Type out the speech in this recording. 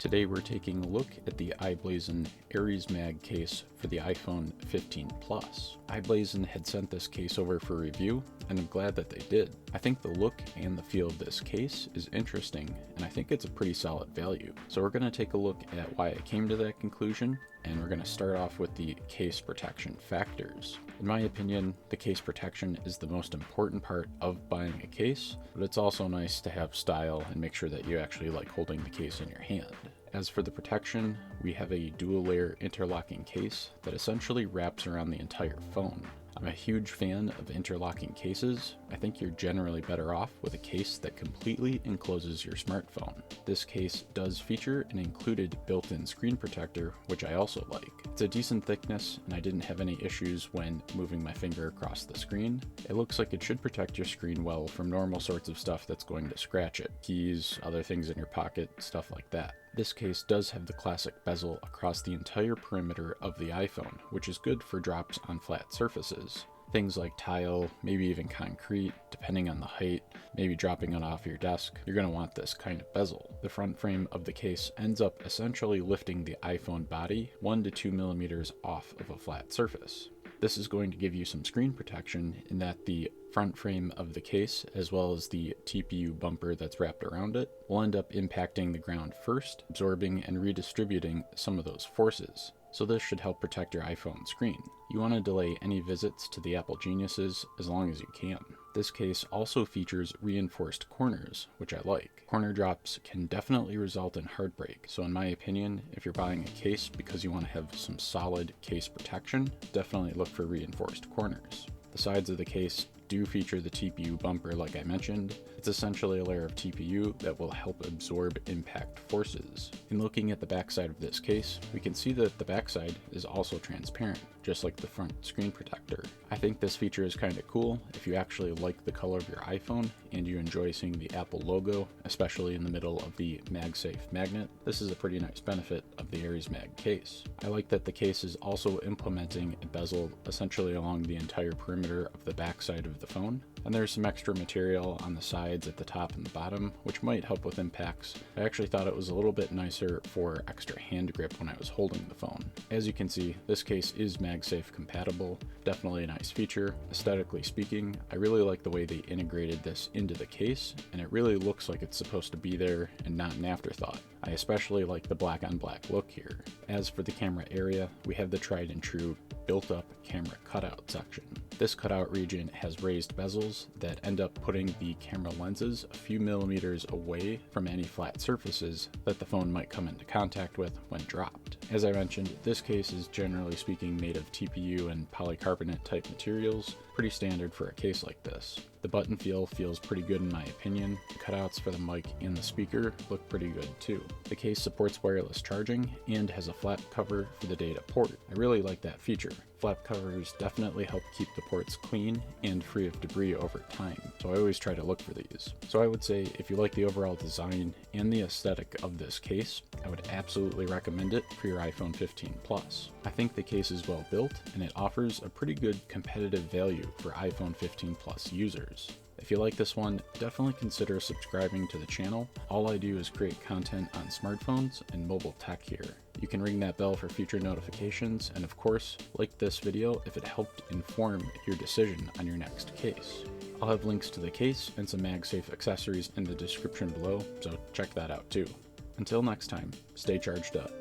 Today we're taking a look at the i-Blason Aries Mag case for the iPhone 15 Plus. i-Blason had sent this case over for review, and I'm glad that they did. I think the look and the feel of this case is interesting, and I think it's a pretty solid value. So we're going to take a look at why I came to that conclusion, and we're going to start off with the case protection factors. In my opinion, the case protection is the most important part of buying a case, but it's also nice to have style and make sure that you actually like holding the case in your hand. As for the protection, we have a dual layer interlocking case that essentially wraps around the entire phone. I'm a huge fan of interlocking cases. I think you're generally better off with a case that completely encloses your smartphone. This case does feature an included built-in screen protector, which I also like. It's a decent thickness, and I didn't have any issues when moving my finger across the screen. It looks like it should protect your screen well from normal sorts of stuff that's going to scratch it. Keys, other things in your pocket, stuff like that. This case does have the classic bezel across the entire perimeter of the iPhone, which is good for drops on flat surfaces. Things like tile, maybe even concrete, depending on the height, maybe dropping it off your desk, you're going to want this kind of bezel. The front frame of the case ends up essentially lifting the iPhone body 1 to 2 millimeters off of a flat surface. This is going to give you some screen protection in that the front frame of the case, as well as the TPU bumper that's wrapped around it, will end up impacting the ground first, absorbing and redistributing some of those forces. So this should help protect your iPhone screen. You want to delay any visits to the Apple geniuses as long as you can. This case also features reinforced corners, which I like. Corner drops can definitely result in heartbreak, so in my opinion, if you're buying a case because you want to have some solid case protection, definitely look for reinforced corners. The sides of the case do feature the TPU bumper like I mentioned. It's essentially a layer of TPU that will help absorb impact forces. In looking at the backside of this case, we can see that the backside is also transparent, just like the front screen protector. I think this feature is kind of cool if you actually like the color of your iPhone and you enjoy seeing the Apple logo, especially in the middle of the MagSafe magnet. This is a pretty nice benefit of the Aries Mag case. I like that the case is also implementing a bezel essentially along the entire perimeter of the backside of the phone, and there's some extra material on the sides at the top and the bottom, which might help with impacts. I actually thought it was a little bit nicer for extra hand grip when I was holding the phone. As you can see, this case is MagSafe compatible, definitely a nice feature. Aesthetically speaking, I really like the way they integrated this into the case, and it really looks like it's supposed to be there and not an afterthought. I especially like the black on black look here. As for the camera area, we have the tried and true built up camera cutout section. This cutout region has raised bezels that end up putting the camera lenses a few millimeters away from any flat surfaces that the phone might come into contact with when dropped. As I mentioned, this case is generally speaking made of TPU and polycarbonate type materials, pretty standard for a case like this. The button feel feels pretty good in my opinion. The cutouts for the mic and the speaker look pretty good too. The case supports wireless charging and has a flap cover for the data port. I really like that feature. Flap covers definitely help keep the ports clean and free of debris over time, so I always try to look for these. So I would say if you like the overall design and the aesthetic of this case, I would absolutely recommend it for your iPhone 15 Plus. I think the case is well built and it offers a pretty good competitive value for iPhone 15 Plus users. If you like this one, definitely consider subscribing to the channel. All I do is create content on smartphones and mobile tech here. You can ring that bell for future notifications, and of course, like this video if it helped inform your decision on your next case. I'll have links to the case and some MagSafe accessories in the description below, so check that out too. Until next time, stay charged up.